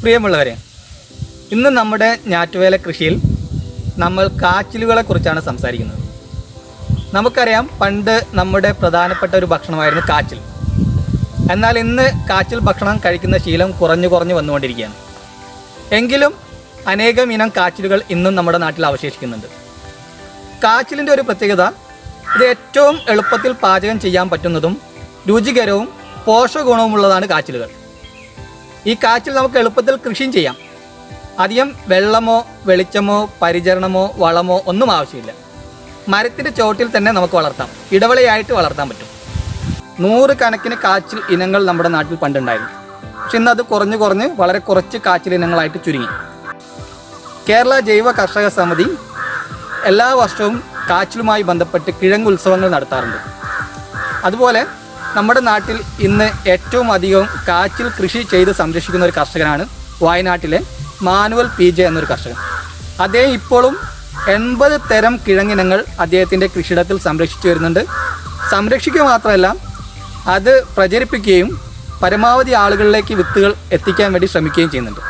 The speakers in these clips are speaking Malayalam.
പ്രിയമുള്ളവരെ, ഇന്ന് നമ്മുടെ ഞാറ്റുവേല കൃഷിയിൽ നമ്മൾ കാച്ചിലുകളെക്കുറിച്ചാണ് സംസാരിക്കുന്നത്. നമുക്കറിയാം, പണ്ട് നമ്മുടെ പ്രധാനപ്പെട്ട ഒരു ഭക്ഷണമായിരുന്നു കാച്ചിൽ. എന്നാൽ ഇന്ന് കാച്ചിൽ ഭക്ഷണം കഴിക്കുന്ന ശീലം കുറഞ്ഞു വന്നുകൊണ്ടിരിക്കുകയാണ്. എങ്കിലും അനേകം ഇനം കാച്ചിലുകൾ ഇന്നും നമ്മുടെ നാട്ടിൽ അവശേഷിക്കുന്നുണ്ട്. കാച്ചിലിൻ്റെ ഒരു പ്രത്യേകത, ഇത് ഏറ്റവും എളുപ്പത്തിൽ പാചകം ചെയ്യാൻ പറ്റുന്നതും രുചികരവും പോഷകഗുണവുമുള്ളതാണ് കാച്ചിലുകൾ. ഈ കാച്ചിൽ നമുക്ക് എളുപ്പത്തിൽ കൃഷിയും ചെയ്യാം. അധികം വെള്ളമോ വെളിച്ചമോ പരിചരണമോ വളമോ ഒന്നും ആവശ്യമില്ല. മരത്തിൻ്റെ ചോട്ടിൽ തന്നെ നമുക്ക് വളർത്താം, ഇടവിളയായിട്ട് വളർത്താൻ പറ്റും. 100 കണക്കിന് കാച്ചിൽ ഇനങ്ങൾ നമ്മുടെ നാട്ടിൽ പണ്ടുണ്ടായിരുന്നു. പക്ഷെ ഇന്ന് അത് കുറഞ്ഞ് വളരെ കുറച്ച് കാച്ചിൽ ഇനങ്ങളായിട്ട് ചുരുങ്ങി. കേരള ജൈവ കർഷക സമിതി എല്ലാ വർഷവും കാച്ചിലുമായി ബന്ധപ്പെട്ട് കിഴങ്ങ് ഉത്സവങ്ങൾ നടത്താറുണ്ട്. അതുപോലെ നമ്മുടെ നാട്ടിൽ ഇന്ന് ഏറ്റവും അധികം കാച്ചിൽ കൃഷി ചെയ്ത് സംരക്ഷിക്കുന്ന ഒരു കർഷകനാണ് വയനാട്ടിലെ മാനുവൽ P എന്നൊരു കർഷകൻ. അദ്ദേഹം ഇപ്പോഴും 80 തരം കിഴങ്ങിനങ്ങൾ അദ്ദേഹത്തിൻ്റെ കൃഷിയിടത്തിൽ സംരക്ഷിച്ചു വരുന്നുണ്ട്. സംരക്ഷിക്കുക മാത്രമല്ല, അത് പ്രചരിപ്പിക്കുകയും പരമാവധി ആളുകളിലേക്ക് വിത്തുകൾ എത്തിക്കാൻ വേണ്ടി ശ്രമിക്കുകയും ചെയ്യുന്നുണ്ട്.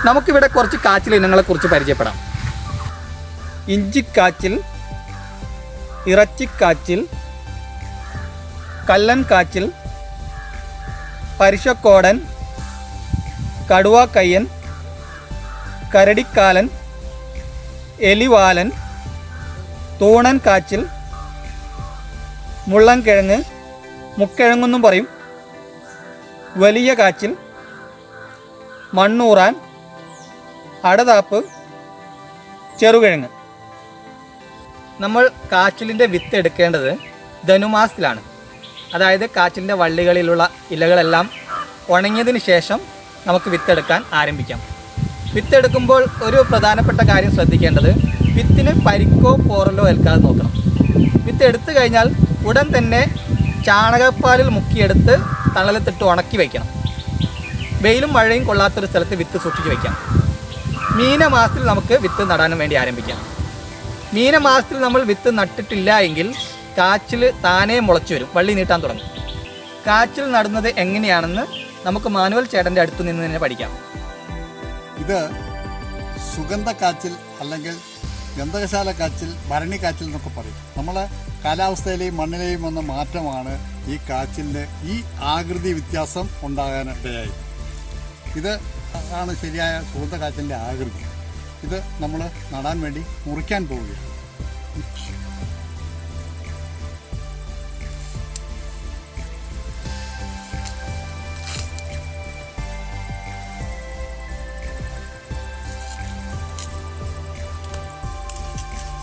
നമുക്കിവിടെ കുറച്ച് കാച്ചിൽ ഇനങ്ങളെക്കുറിച്ച് പരിചയപ്പെടാം. ഇഞ്ചിക്കാച്ചിൽ, ഇറച്ചിക്കാച്ചിൽ, കല്ലൻ കാച്ചിൽ, പരിശക്കോടൻ, കടുവാക്കയ്യൻ, കരടിക്കാലൻ, എലിവാലൻ, തൂണൻ കാച്ചിൽ, മുള്ളൻകിഴങ്ങ്, മുക്കിഴങ്ങെന്നും പറയും, വലിയ കാച്ചിൽ, മണ്ണൂറാൻ, അടതാപ്പ്, ചെറുകിഴങ്ങ്. നമ്മൾ കാച്ചിലിൻ്റെ വിത്ത് എടുക്കേണ്ടത് ധനുമാസത്തിലാണ്. അതായത് കാച്ചിലിൻ്റെ വള്ളികളിലുള്ള ഇലകളെല്ലാം ഉണങ്ങിയതിന് ശേഷം നമുക്ക് വിത്തെടുക്കാൻ ആരംഭിക്കാം. വിത്തെടുക്കുമ്പോൾ ഒരു പ്രധാനപ്പെട്ട കാര്യം ശ്രദ്ധിക്കേണ്ടത്, വിത്തിന് പരിക്കോ പോറലോ ഏൽക്കാതെ നോക്കണം. വിത്ത് എടുത്തു കഴിഞ്ഞാൽ ഉടൻ തന്നെ ചാണകപ്പാലിൽ മുക്കിയെടുത്ത് തണലത്തിട്ട് ഉണക്കി വയ്ക്കണം. വെയിലും മഴയും കൊള്ളാത്തൊരു സ്ഥലത്ത് വിത്ത് സൂക്ഷിച്ച് വയ്ക്കാം. മീനമാസത്തിൽ നമുക്ക് വിത്ത് നടാനും വേണ്ടി ആരംഭിക്കാം. മീനമാസത്തിൽ നമ്മൾ വിത്ത് നട്ടിട്ടില്ല എങ്കിൽ കാച്ചിൽ താനേ മുളച്ചു വരും, വള്ളി നീട്ടാൻ തുടങ്ങും. കാച്ചിൽ നടുന്നത് എങ്ങനെയാണെന്ന് നമുക്ക് മാനുവൽ ചേട്ടൻ്റെ അടുത്ത് നിന്ന് തന്നെ പഠിക്കാം. ഇത് സുഗന്ധ കാച്ചിൽ അല്ലെങ്കിൽ ഗന്ധകശാല കാച്ചിൽ, ഭരണി കാച്ചിൽ എന്നൊക്കെ പറയും. നമ്മളെ കാലാവസ്ഥയിലെയും മണ്ണിലെയും വന്ന മാറ്റമാണ് ഈ കാച്ചിലിൻ്റെ ഈ ആകൃതി വ്യത്യാസം ഉണ്ടാകാനിടയായി. ഇത് ആണ് ശരിയായ സുഗന്ധ കാച്ചിലിൻ്റെ ആകൃതി. ഇത് നമ്മൾ നടാൻ വേണ്ടി മുറിക്കാൻ പോവുകയാണ്.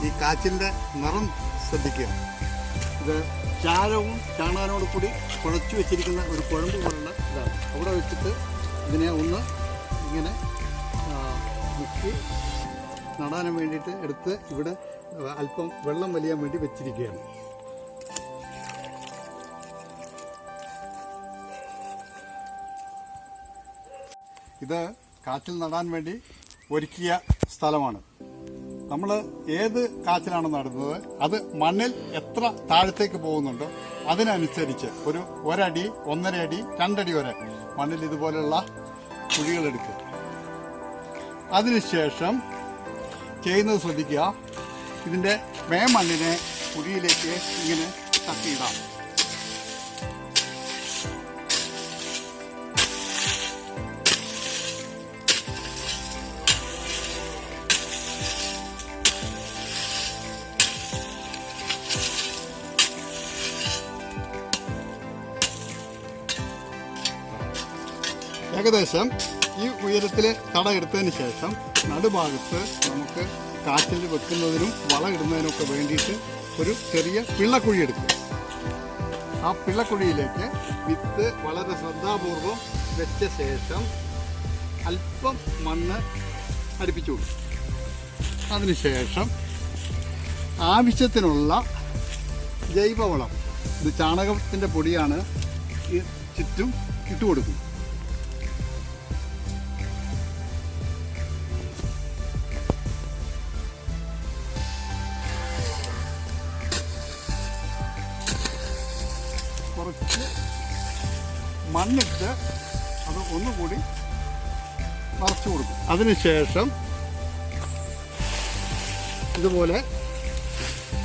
ഈ കാച്ചിലിൻ്റെ നിറം ശ്രദ്ധിക്കുക. ഇത് ചാരവും ചാണകനോട് കൂടി കുഴച്ചു വെച്ചിരിക്കുന്ന ഒരു കുഴമ്പ് പോലുള്ള ഇതാണ്. അവിടെ വെച്ചിട്ട് ഇതിനെ ഒന്ന് ഇങ്ങനെ മുക്കി നടാനും വേണ്ടിയിട്ട് എടുത്ത് ഇവിടെ അല്പം വെള്ളം വലിയാൻ വേണ്ടി വെച്ചിരിക്കുകയാണ്. ഇത് കാച്ചിൽ നടാൻ വേണ്ടി ഒരുക്കിയ സ്ഥലമാണ്. നമ്മൾ ഏത് കാച്ചിലാണ് നടുന്നത്, അത് മണ്ണിൽ എത്ര താഴത്തേക്ക് പോകുന്നുണ്ടോ അതിനനുസരിച്ച് ഒരു 1 അടി, 1.5 അടി, 2 അടി വരെ മണ്ണിൽ ഇതുപോലെയുള്ള കുഴികളെടുക്കുക. അതിനുശേഷം ചെയ്യുന്നത് ശ്രദ്ധിക്കുക, ഇതിൻ്റെ മണ്ണിനെ കുഴിയിലേക്ക് ഇങ്ങനെ തട്ടിയിടാം. ഏകദേശം ഈ ഉയരത്തിൽ തട എടുത്തതിന് ശേഷം നടുഭാഗത്ത് നമുക്ക് കാച്ചിൽ വെക്കുന്നതിനും വളം ഇടുന്നതിനൊക്കെ വേണ്ടിയിട്ട് ഒരു ചെറിയ പിള്ളക്കുഴി എടുക്കും. ആ പിള്ളക്കുഴിയിലേക്ക് വിത്ത് വളരെ ശ്രദ്ധാപൂർവം വെച്ച ശേഷം അല്പം മണ്ണ് അടുപ്പിച്ചു കൊടുക്കും. അതിനുശേഷം ആവശ്യത്തിനുള്ള ജൈവവളം, ഇത് ചാണകത്തിൻ്റെ പൊടിയാണ്, ഈ ചുറ്റും ഇട്ടുകൊടുക്കും. കുറച്ച് മണ്ണിട്ട് അത് ഒന്നുകൂടി നിറച്ച് കൊടുക്കും. അതിനുശേഷം ഇതുപോലെ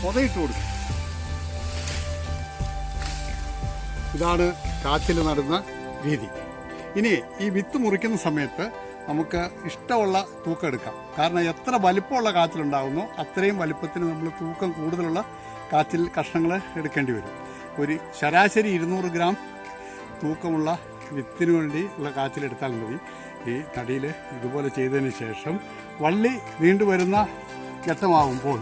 പൊതയിട്ട് കൊടുക്കും. ഇതാണ് കാച്ചിൽ നടുന്ന രീതി. ഇനി ഈ വിത്ത് മുറിക്കുന്ന സമയത്ത് നമുക്ക് ഇഷ്ടമുള്ള തൂക്കം എടുക്കാം. കാരണം എത്ര വലിപ്പമുള്ള കാച്ചിലുണ്ടാകുന്നോ അത്രയും വലിപ്പത്തിന് നമ്മൾ തൂക്കം കൂടുതലുള്ള കാച്ചിൽ കഷ്ണങ്ങൾ എടുക്കേണ്ടി വരും. ഒരു ശരാശരി 200 ഗ്രാം തൂക്കമുള്ള വിത്തിന് വേണ്ടി ഉള്ള കാച്ചിലെടുത്താൽ മതി. ഈ തടിയിൽ ഇതുപോലെ ചെയ്തതിന് ശേഷം വള്ളി നീണ്ടു വരുന്ന ഘട്ടമാകുമ്പോൾ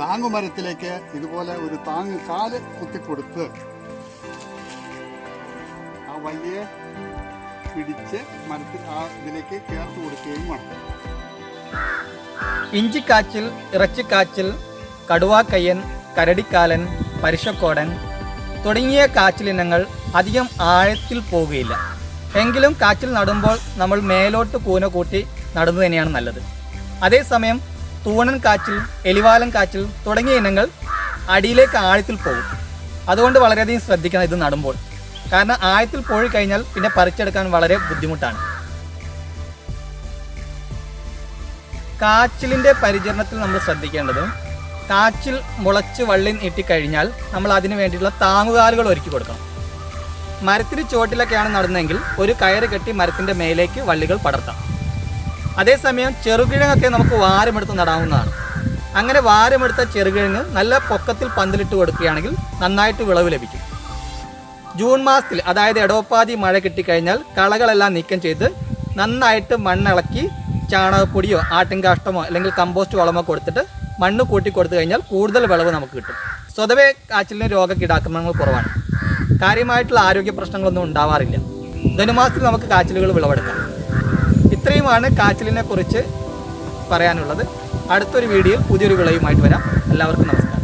താങ്ങുമരത്തിലേക്ക് ഇതുപോലെ ഒരു താങ്ങ് കാല് കുത്തിക്കൊടുത്ത് ആ വള്ളിയെ പിടിച്ച് മരത്തിൽ ഇതിലേക്ക് ചേർത്ത് കൊടുക്കുകയും വേണം. ഇഞ്ചിക്കാച്ചിൽ, ഇറച്ചിക്കാച്ചിൽ, കടുവാക്കയ്യൻ, കരടിക്കാലൻ, പരിശക്കോടൻ തുടങ്ങിയ കാച്ചിലിനങ്ങൾ അധികം ആഴത്തിൽ പോകുകയില്ല. എങ്കിലും കാച്ചിൽ നടുമ്പോൾ നമ്മൾ മേലോട്ട് കൂന കൂട്ടി നടുന്നത് തന്നെയാണ് നല്ലത്. അതേസമയം തൂണൻ കാച്ചിൽ, എലിവാലൻ കാച്ചിൽ തുടങ്ങിയ ഇനങ്ങൾ അടിയിലേക്ക് ആഴത്തിൽ പോകും. അതുകൊണ്ട് വളരെയധികം ശ്രദ്ധിക്കണം ഇത് നടുമ്പോൾ. കാരണം ആഴത്തിൽ പോയി കഴിഞ്ഞാൽ പിന്നെ പറിച്ചെടുക്കാൻ വളരെ ബുദ്ധിമുട്ടാണ്. കാച്ചിലിൻ്റെ പരിചരണത്തിൽ നമ്മൾ ശ്രദ്ധിക്കേണ്ടത്, കാച്ചിൽ മുളച്ച് വള്ളി നീട്ടിക്കഴിഞ്ഞാൽ നമ്മൾ അതിന് വേണ്ടിയിട്ടുള്ള താങ്ങുകാലുകൾ ഒരുക്കി കൊടുക്കണം. മരത്തിന് ചുവട്ടിലൊക്കെയാണ് നടുന്നതെങ്കിൽ ഒരു കയറ് കെട്ടി മരത്തിൻ്റെ മേലേക്ക് വള്ളികൾ പടർത്താം. അതേസമയം ചെറുകിഴങ്ങൊക്കെ നമുക്ക് വാരമെടുത്ത് നടാവുന്നതാണ്. അങ്ങനെ വാരമെടുത്ത ചെറുകിഴങ്ങ് നല്ല പൊക്കത്തിൽ പന്തലിട്ട് കൊടുക്കുകയാണെങ്കിൽ നന്നായിട്ട് വിളവ് ലഭിക്കും. ജൂൺ മാസത്തിൽ, അതായത് ഇടവപ്പാതി മഴ കിട്ടിക്കഴിഞ്ഞാൽ കളകളെല്ലാം നീക്കം ചെയ്ത് നന്നായിട്ട് മണ്ണിളക്കി ചാണകപ്പൊടിയോ ആട്ടിൻകാഷ്ടമോ അല്ലെങ്കിൽ കമ്പോസ്റ്റ് വളമോ കൊടുത്തിട്ട് മണ്ണ് കൂട്ടി കൊടുത്തു കഴിഞ്ഞാൽ കൂടുതൽ വിളവ് നമുക്ക് കിട്ടും. സ്വതവേ കാച്ചിലിന് രോഗകീടാക്രമണങ്ങൾ കുറവാണ്. കാര്യമായിട്ടുള്ള ആരോഗ്യ പ്രശ്നങ്ങളൊന്നും ഉണ്ടാവാറില്ല. ധനുമാസത്തിൽ നമുക്ക് കാച്ചിലുകൾ വിളവെടുക്കാം. ഇത്രയുമാണ് കാച്ചിലിനെ കുറിച്ച് പറയാനുള്ളത്. അടുത്തൊരു വീഡിയോയിൽ പുതിയൊരു വിളയുമായിട്ട് വരാം. എല്ലാവർക്കും നമസ്കാരം.